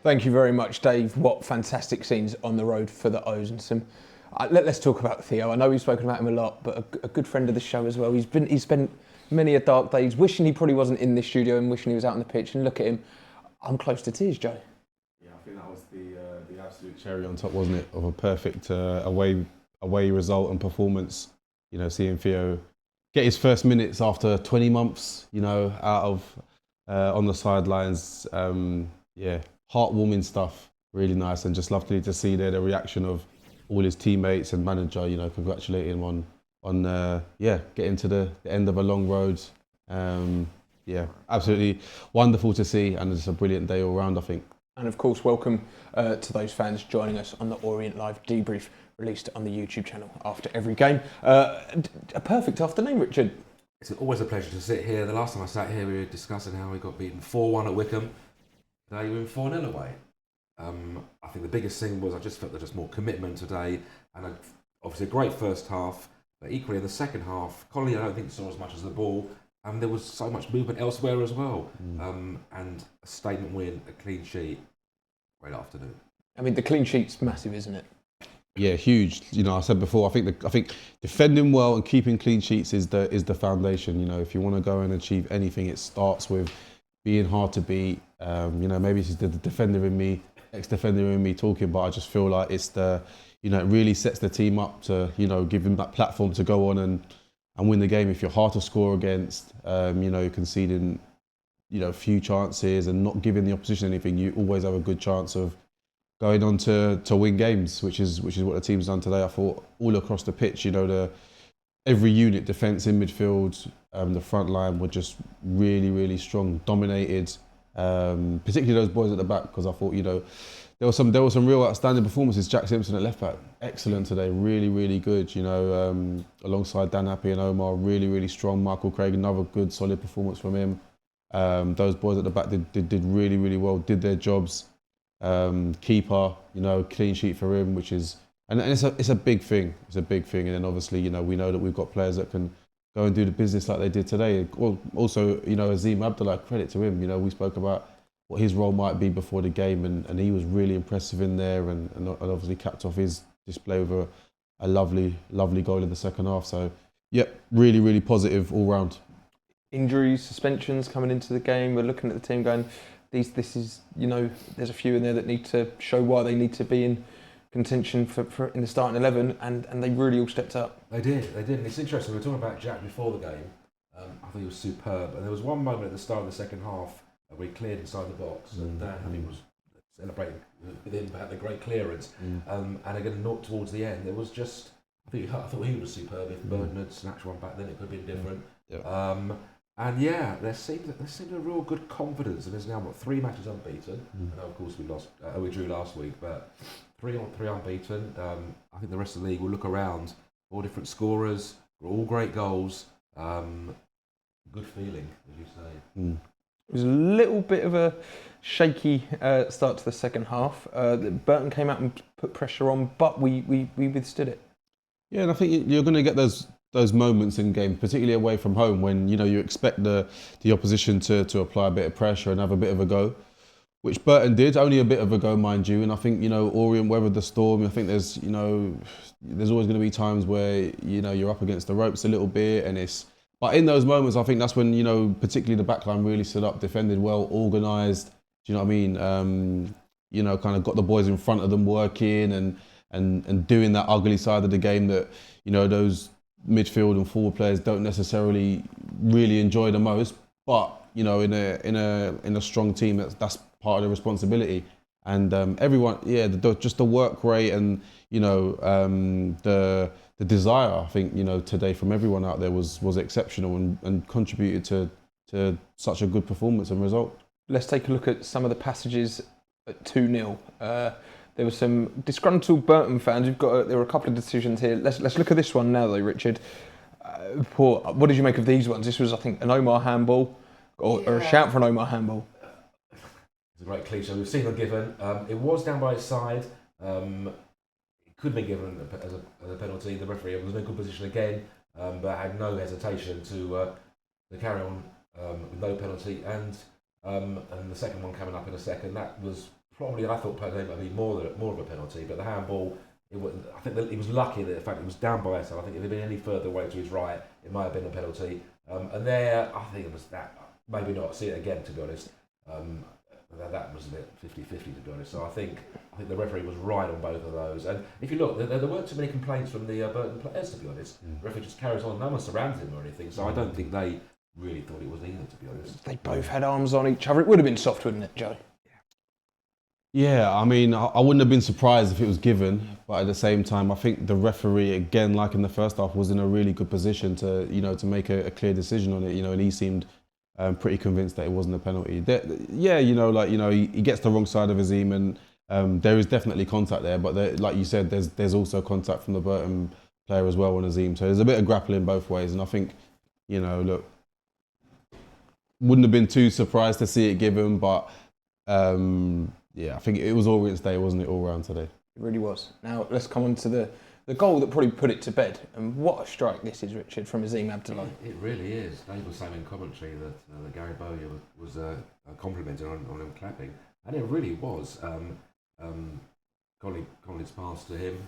Thank you very much, Dave. What fantastic scenes on the road for the O's, and some. Let's talk about Theo. I know we've spoken about him a lot, but a good friend of the show as well. He's spent many a dark days wishing he probably wasn't in this studio and wishing he was out on the pitch. And look at him, I'm close to tears, Joe. Yeah, I think that was the absolute cherry on top, wasn't it, of a perfect away result and performance. You know, seeing Theo get his first minutes after 20 months, you know, out of on the sidelines. Yeah, heartwarming stuff. Really nice, and just lovely to see the reaction of all his teammates and manager. You know, congratulating him on getting to the end of a long road. Yeah, absolutely wonderful to see, and it's a brilliant day all round, I think. And of course, welcome to those fans joining us on the Orient Live Debrief, released on the YouTube channel after every game. A perfect afternoon, Richard. It's always a pleasure to sit here. The last time I sat here, we were discussing how we got beaten 4-1 at Wickham. Now you're in 4-0 away. I think the biggest thing was I just felt there was just more commitment today, and obviously a great first half, but equally in the second half, Connelly I don't think saw as much as the ball, and there was so much movement elsewhere as well. And a statement win, a clean sheet, great afternoon. I mean, the clean sheet's massive, isn't it? Yeah, huge. You know, I said before, I think defending well and keeping clean sheets is the foundation. You know, if you want to go and achieve anything, it starts with being hard to beat. You know, maybe it's the defender in me, ex-defender in me talking, but I just feel like it's it really sets the team up to, you know, give them that platform to go on and win the game. If you're hard to score against, you know, conceding, you know, few chances and not giving the opposition anything, you always have a good chance of going on to win games, which is what the team's done today. I thought all across the pitch, you know, every unit, defence, in midfield, the front line were just really, really strong, dominated. Particularly those boys at the back, because I thought, you know, there were some real outstanding performances. Jack Simpson at left back, excellent today, really, really good. You know, alongside Dan Happy and Omar, really, really strong. Michael Craig, another good, solid performance from him. Those boys at the back did really, really well, did their jobs. Keeper, you know, clean sheet for him, which is, and it's a big thing. It's a big thing, and then obviously, you know, we know that we've got players that can go and do the business like they did today. Also, you know, Azim Abdulai, credit to him. You know, we spoke about what his role might be before the game, and he was really impressive in there, and obviously capped off his display with a lovely goal in the second half. So, yeah, really, really positive all round. Injuries, suspensions coming into the game. We're looking at the team going, this is, you know, there's a few in there that need to show why they need to be in contention for in the starting 11, and they really all stepped up. They did. And it's interesting, we were talking about Jack before the game. I thought he was superb, and there was one moment at the start of the second half where he cleared inside the box, and Dan Happy was celebrating with him about the great clearance. And again, not towards the end, there was just, I thought he was superb. If Burton had snatched one back, then it could have been different. Yeah. And yeah, there seemed a real good confidence, and there's now 3 matches unbeaten. And of course we drew last week, but 3 unbeaten. I think the rest of the league will look around, all different scorers, all great goals. Good feeling, as you say. It was a little bit of a shaky start to the second half. Burton came out and put pressure on, but we withstood it. Yeah, and I think you're going to get those moments in games, particularly away from home, when, you know, you expect the opposition to apply a bit of pressure and have a bit of a go, which Burton did, only a bit of a go, mind you. And I think, you know, Orient weathered the storm. I think there's always going to be times where, you know, you're up against the ropes a little bit, but in those moments, I think that's when, you know, particularly the backline really stood up, defended well, organised. Do you know what I mean? You know, kind of got the boys in front of them working and doing that ugly side of the game that, you know, those midfield and forward players don't necessarily really enjoy the most. But, you know, in a strong team, that's part of the responsibility. And everyone, yeah, just the work rate and, you know, the desire, I think, you know, today from everyone out there was exceptional and contributed to such a good performance and result. Let's take a look at some of the passages at 2-0. There were some disgruntled Burton fans. There were a couple of decisions here. Let's look at this one now, though, Richard. What did you make of these ones? This was, I think, an Omar handball, or a shout for an Omar handball. It's a great cliche. We've seen it given. It was down by his side. It could have been given as a penalty. The referee was in a good position again, but had no hesitation to carry on with no penalty. And the second one coming up in a second, that was probably I thought there might be more of a penalty, but the handball. I think that he was lucky that the fact he was down by SL. I think if it had been any further away to his right, it might have been a penalty. And there, I think it was that. Maybe not see it again, to be honest. That was a bit 50-50, to be honest. So I think the referee was right on both of those. And if you look, there weren't too many complaints from the Burton players, to be honest. The referee just carries on. No one surrounds him or anything. So I don't think they really thought it was either, to be honest. They both had arms on each other. It would have been soft, wouldn't it, Joe? Yeah, I mean, I wouldn't have been surprised if it was given, but at the same time, I think the referee, again, like in the first half, was in a really good position to, to make a clear decision on it, and he seemed pretty convinced that it wasn't a penalty. He gets the wrong side of Azim, and there is definitely contact there, but like you said, there's also contact from the Burton player as well on Azim, so there's a bit of grappling both ways, and I think, look, wouldn't have been too surprised to see it given, but yeah, I think it was Orient's day, wasn't it, all round today? It really was. Now, let's come on to the goal that probably put it to bed. And what a strike this is, Richard, from Azim Abdulai. It really is. Dave was saying in commentary that Gary Bowyer was complimenting on him clapping. And it really was. Connelly's pass to him,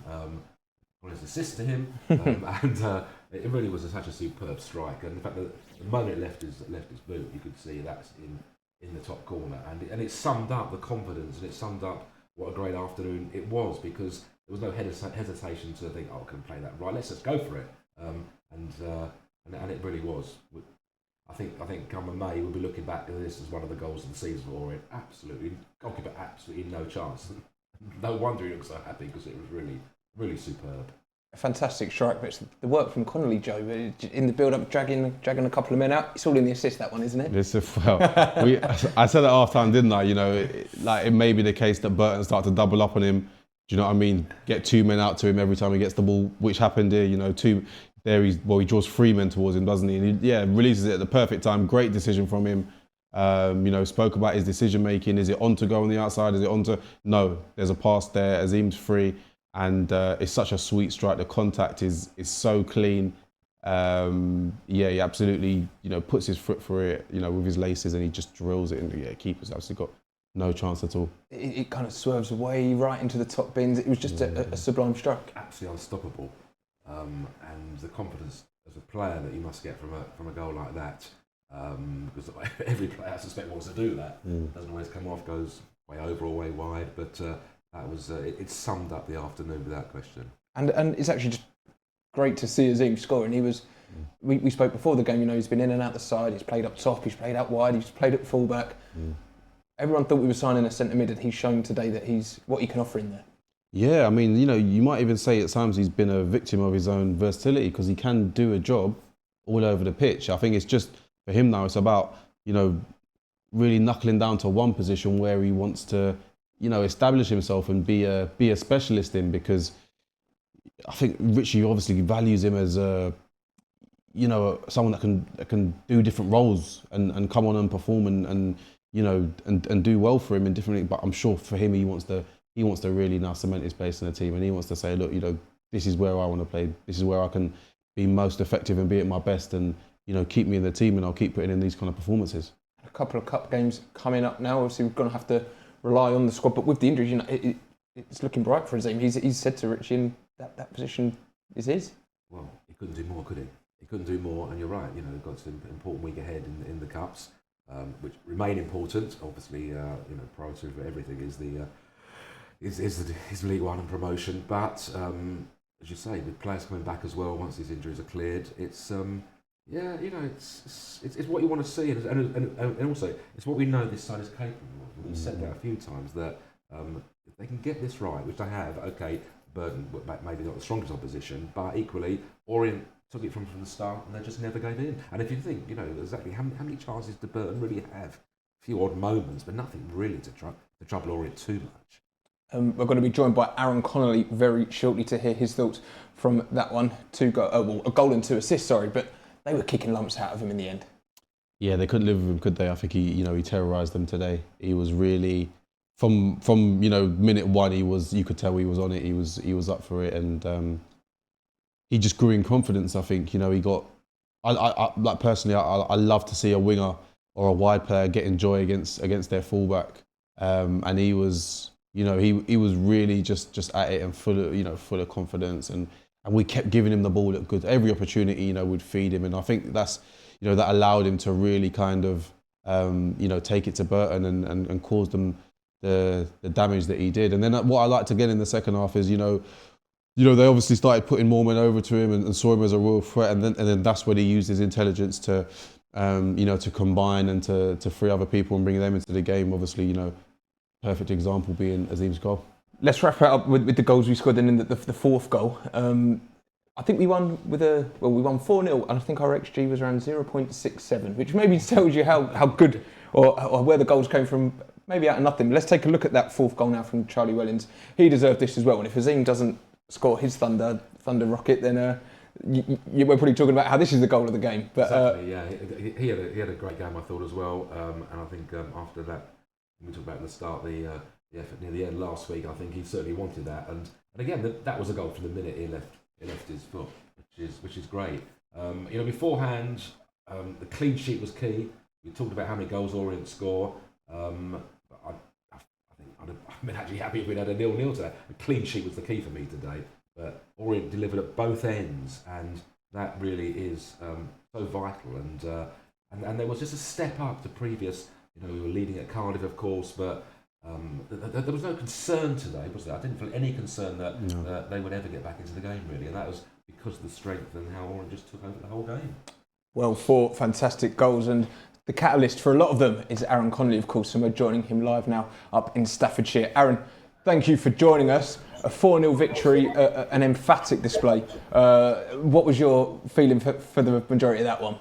Connelly's assist to him, and it really was such a superb strike. And in fact, the moment it left his boot, you could see that's in the top corner, and it summed up the confidence, and it summed up what a great afternoon it was, because there was no hesitation to think, I can play that right, let's just go for it, and it really was. I think come May we'll be looking back at this as one of the goals of the season for Orient. Goalkeeper absolutely no chance. No wonder he looked so happy, because it was really, really superb. A fantastic strike, but the work from Connelly, Joe, in the build-up, dragging a couple of men out. It's all in the assist, that one, isn't it? I said at half-time, didn't I? It may be the case that Burton start to double up on him. Do you know what I mean? Get two men out to him every time he gets the ball, which happened here. He draws three men towards him, doesn't he? And he releases it at the perfect time. Great decision from him. Spoke about his decision making. Is it on to go on the outside? Is it on to? No, there's a pass there. Azim's free. And it's such a sweet strike. The contact is so clean. He absolutely puts his foot through it, with his laces, and he just drills it. And keeper's absolutely got no chance at all. It kind of swerves away right into the top bins. It was just a sublime strike. Absolutely unstoppable. And the confidence as a player that you must get from a goal like that, because every player I suspect wants to do that. Doesn't always come off, goes way over or way wide, but. That was it summed up the afternoon without question. And it's actually just great to see Azim score. And he was, we spoke before the game. He's been in and out the side. He's played up top. He's played out wide. He's played at fullback. Everyone thought we were signing a centre mid, and he's shown today that he's what he can offer in there. Yeah, I mean, you might even say at times he's been a victim of his own versatility, because he can do a job all over the pitch. I think it's just for him now. It's about really knuckling down to one position where he wants to. Establish himself and be a specialist in, because I think Richie obviously values him as someone that can do different roles and come on and perform and do well for him in different. But I'm sure for him, he wants to really now cement his place in the team, and he wants to say, look, this is where I want to play. This is where I can be most effective and be at my best, and keep me in the team, and I'll keep putting in these kind of performances. A couple of cup games coming up now. Obviously, we're going to have to rely on the squad, but with the injuries, it's looking bright for Azim. He's said to Richie that position is his. Well, he couldn't do more, could he? He couldn't do more, and you're right. They've got an important week ahead in the cups, which remain important. Obviously, priority for everything is League One and promotion. But as you say, with players coming back as well once these injuries are cleared, it's it's what you want to see, and also it's what we know this side is capable of. We've said that a few times, that if they can get this right, which they have. Okay, Burton maybe not the strongest opposition, but equally Orient took it from the start, and they just never gave in. And if you think, exactly how many chances did Burton really have? A few odd moments, but nothing really to trouble Orient too much. We're going to be joined by Aaron Connelly very shortly to hear his thoughts from that one. A goal and 2 assists, but they were kicking lumps out of him in the end. Yeah, they couldn't live with him, could they? I think he terrorised them today. He was really, from minute one, you could tell he was on it. He was up for it, and he just grew in confidence. I think he got. I personally, I love to see a winger or a wide player getting joy against their fullback. and he was, he was really just at it and full of confidence, and we kept giving him the ball at every opportunity, we'd feed him, and I think that's, that allowed him to really kind of, take it to Burton and cause them the damage that he did. And then what I liked again in the second half is, they obviously started putting more men over to him and saw him as a real threat, and then that's when he used his intelligence to, to combine and to free other people and bring them into the game. Obviously, perfect example being Azim's goal. Let's wrap it up with the goals we scored. And in the fourth goal, I think we won we won 4-0, and I think our XG was around 0.67, which maybe tells you how good or where the goals came from. Maybe out of nothing. Let's take a look at that fourth goal now from Charlie Wellens. He deserved this as well, and if Azim doesn't score his thunder rocket, then we're probably talking about how this is the goal of the game. But exactly, yeah, he had a great game, I thought, as well. And I think after that, we talked about at the start the effort near the end last week. I think he certainly wanted that, and again that was a goal from the minute he left his foot, which is great. Beforehand, the clean sheet was key. We talked about how many goals Orient score. I think I've been actually happy if we'd had a 0-0 today. A clean sheet was the key for me today. But Orient delivered at both ends, and that really is so vital. And there was just a step up to previous. We were leading at Cardiff, of course, but there was no concern today, was there? I didn't feel any concern that they would ever get back into the game, really, and that was because of the strength and how Orient just took over the whole game. Well, 4 fantastic goals, and the catalyst for a lot of them is Aaron Connelly, of course, and we're joining him live now up in Staffordshire. Aaron, thank you for joining us. A 4-0 victory, an emphatic display. What was your feeling for the majority of that one?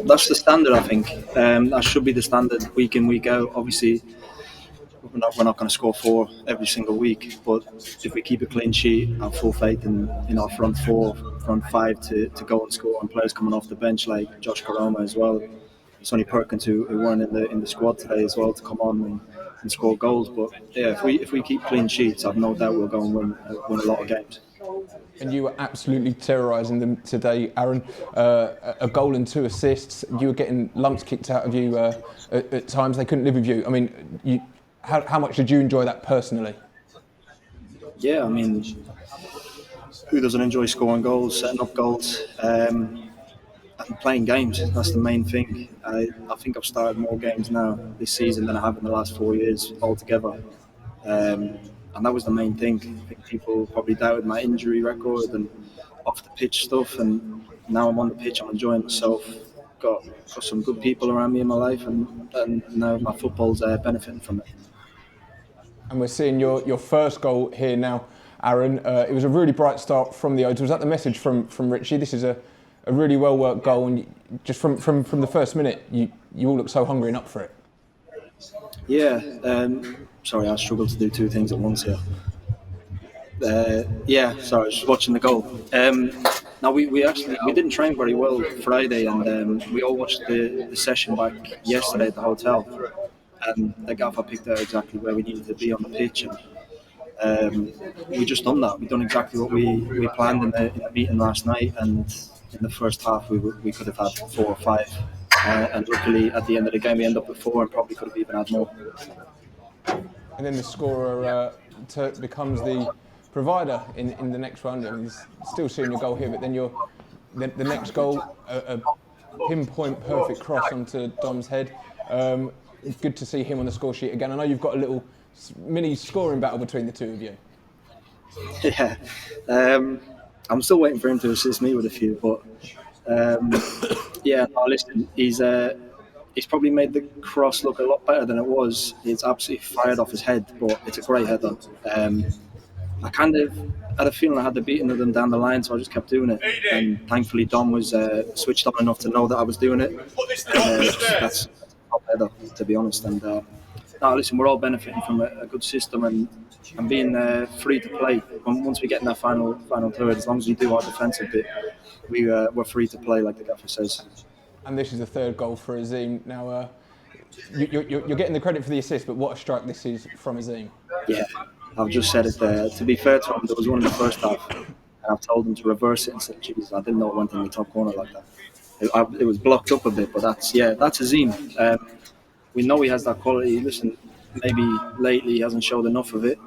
That's the standard, I think. That should be the standard week in, week out. Obviously, we're not going to score 4 every single week, but if we keep a clean sheet, I have full faith in our front 4, front 5 to go and score, and players coming off the bench like Josh Karoma as well. Sonny Perkins, who weren't in the squad today as well, to come on and score goals. But yeah, if we keep clean sheets, I've no doubt we'll go and win a lot of games. And you were absolutely terrorising them today, Aaron. A goal and 2 assists. You were getting lumps kicked out of you at times. They couldn't live with you. I mean, how much did you enjoy that personally? Yeah, I mean, who doesn't enjoy scoring goals, setting up goals, and playing games? That's the main thing. I think I've started more games now this season than I have in the last 4 years altogether. And that was the main thing. I think people probably doubted my injury record and off the pitch stuff, and now I'm on the pitch, I'm enjoying myself. Got some good people around me in my life, and now my football's benefiting from it. And we're seeing your first goal here now, Aaron. It was a really bright start from the Odes. Was that the message from Richie? This is a really well worked goal, and just from the first minute, you all look so hungry and up for it. Yeah. Sorry, I struggled to do 2 things at once here. Sorry, I was just watching the goal. Now we didn't train very well Friday, and we all watched the session back yesterday at the hotel, and the gaffer picked out exactly where we needed to be on the pitch, and we just done that. We done exactly what we planned in the meeting last night, and in the first half we could have had 4 or 5, and luckily at the end of the game we ended up with 4 and probably could have even had more. And then the scorer becomes the provider in the next round. I mean, still seeing your goal here, but then the next goal, a pinpoint perfect cross onto Dom's head. It's good to see him on the score sheet again. I know you've got a little mini scoring battle between the 2 of you. Yeah, I'm still waiting for him to assist me with a few, but listen, he's probably made the cross look a lot better than it was. It's absolutely fired off his head, but it's a great header. I kind of had a feeling I had the beating of them down the line, so I just kept doing it. And thankfully, Dom was switched on enough to know that I was doing it. That's a top header, to be honest. And listen, we're all benefiting from a good system and being free to play. Once we get in that final third, as long as we do our defensive bit, we're free to play, like the gaffer says. And this is the 3rd goal for Azim. Now, you're getting the credit for the assist, but what a strike this is from Azim. Yeah, I've just said it there. To be fair to him, there was one in the first half, and I've told him to reverse it and said, "Geez, I didn't know it went in the top corner like that." It was blocked up a bit, but that's Azim. we know he has that quality. Listen, maybe lately he hasn't showed enough of it,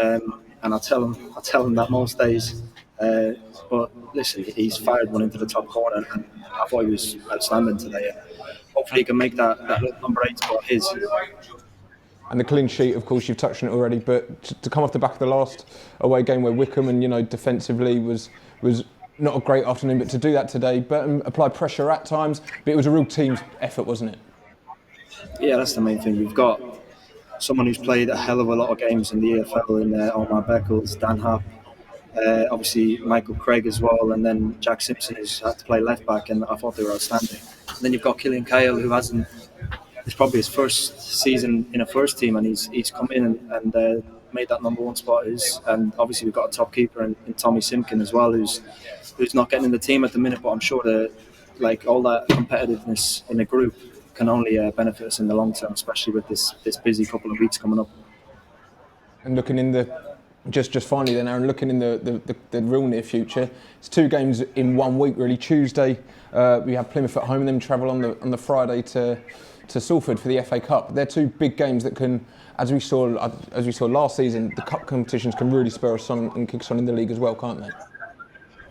and I tell him that most days. Uh, but listen, he's fired one into the top corner, and I thought he was outstanding today. Hopefully, he can make that little number 8 spot his. And the clean sheet, of course, you've touched on it already, but to come off the back of the last away game where Wickham and, defensively was not a great afternoon, but to do that today, Burton applied pressure at times, but it was a real team effort, wasn't it? Yeah, that's the main thing. We've got someone who's played a hell of a lot of games in the EFL in Omar Beckles, Dan Happ, obviously Michael Craig as well, and then Jack Simpson, who's had to play left back, and I thought they were outstanding. And then you've got Killian Kyle, who hasn't. It's probably his first season in a first team, and he's come in and made that number 1 spot. And obviously we've got a top keeper in Tommy Simkin as well, who's not getting in the team at the minute. But I'm sure that all that competitiveness in the group can only benefit us in the long term, especially with this busy couple of weeks coming up. And looking in the just finally then, Aaron, looking in the real near future, it's 2 games in 1 week really. Tuesday we have Plymouth at home, and then travel on the Friday to Salford for the FA Cup. They're 2 big games that can, as we saw last season, the cup competitions can really spur us on and kick us on in the league as well, can't they?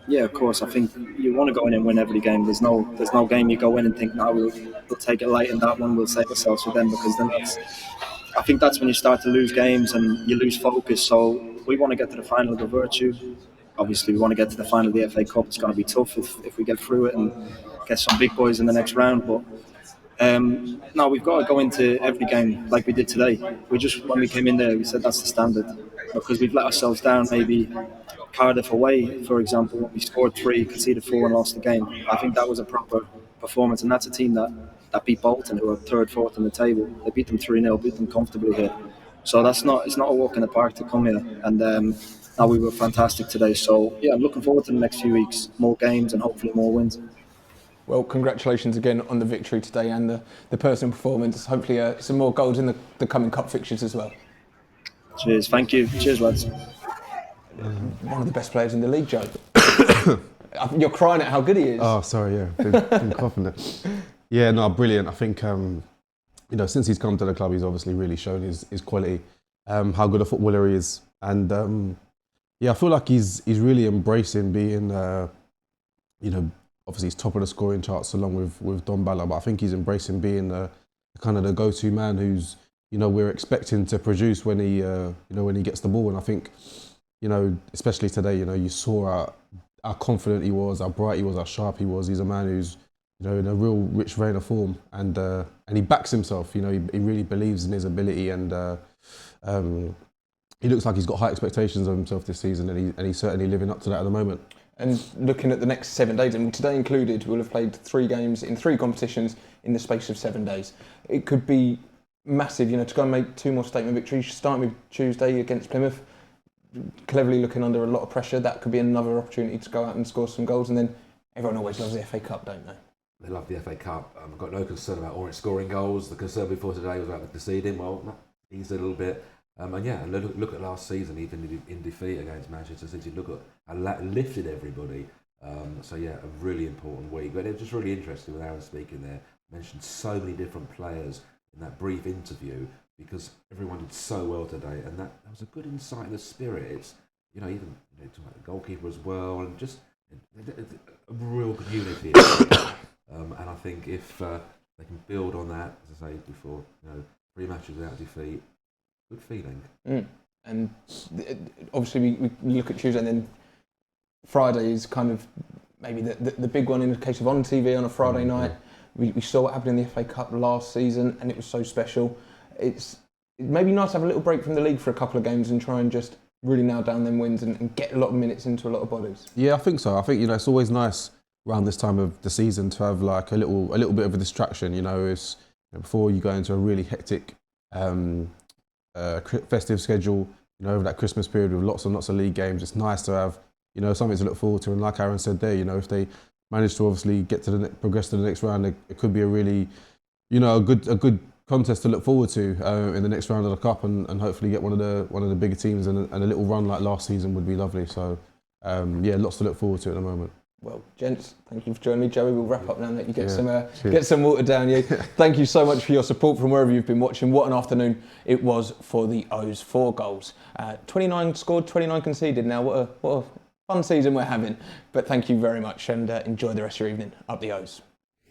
Yeah, of course. I think you want to go in and win every game. There's no game you go in and think, no, we'll take it light in that one. We'll save ourselves for them, because then I think that's when you start to lose games and you lose focus. So we want to get to the final of the Virtue. Obviously, we want to get to the final of the FA Cup. It's going to be tough if we get through it and get some big boys in the next round. But no, we've got to go into every game like we did today. When we came in there, we said that's the standard, because we've let ourselves down. Maybe Cardiff away, for example, we scored 3, conceded 4 and lost the game. I think that was a proper performance, and that's a team that beat Bolton, who are 3rd, 4th in the table. They beat them 3-0, beat them comfortably here. So it's not a walk in the park to come here. And now we were fantastic today. So yeah, I'm looking forward to the next few weeks, more games and hopefully more wins. Well, congratulations again on the victory today and the personal performance. Hopefully some more goals in the coming cup fixtures as well. Cheers, thank you. Cheers, lads. One of the best players in the league, Joe. You're crying at how good he is. Oh, sorry, yeah, been coughing it. Yeah, no, brilliant. I think since he's come to the club, he's obviously really shown his quality, how good a footballer he is, and I feel like he's really embracing being, obviously he's top of the scoring charts along with Don Balla, but I think he's embracing being kind of the go-to man who's we're expecting to produce when he gets the ball, and I think especially today, you saw how confident he was, how bright he was, how sharp he was. He's a man who's in a real rich vein of form, and he backs himself. He really believes in his ability, and he looks like he's got high expectations of himself this season, and he's certainly living up to that at the moment. And looking at the next 7 days, and today included, we'll have played 3 games in 3 competitions in the space of 7 days. It could be massive, to go and make 2 more statement victories, starting with Tuesday against Plymouth, cleverly looking under a lot of pressure. That could be another opportunity to go out and score some goals, and then everyone always loves the FA Cup, don't they? They love the FA Cup. I've got no concern about Orient scoring goals. The concern before today was about the conceding. Well, eased a little bit. And look at last season, even in defeat against Manchester City. Look at how lifted everybody. A really important week. But it's just really interesting with Aaron speaking there. Mentioned so many different players in that brief interview, because everyone did so well today, and that was a good insight in the spirit. It's talking about the goalkeeper as well, and just a real good unity. And I think if they can build on that, as I say before, 3 matches without defeat, good feeling. And obviously we look at Tuesday, and then Friday is kind of maybe the big one in the case of on TV on a Friday night. We saw what happened in the FA Cup last season, and it was so special. It's maybe nice to have a little break from the league for a couple of games and try and just really nail down them wins and get a lot of minutes into a lot of bodies. Yeah, I think so. I think it's always nice around this time of the season to have like a little bit of a distraction. It's before you go into a really hectic festive schedule. Over that Christmas period with lots and lots of league games, it's nice to have something to look forward to. And like Aaron said there, if they manage to obviously get to progress to the next round, it could be a really a good contest to look forward to in the next round of the cup, and hopefully get one of the bigger teams, and a little run like last season would be lovely. So lots to look forward to at the moment. Well, gents, thank you for joining me. Joey, we'll wrap up now and let you get Yeah, get some water down you. Thank you so much for your support from wherever you've been watching. What an afternoon it was for the O's. 4 goals. 29 scored, 29 conceded now. What a fun season we're having. But thank you very much and enjoy the rest of your evening. Up the O's.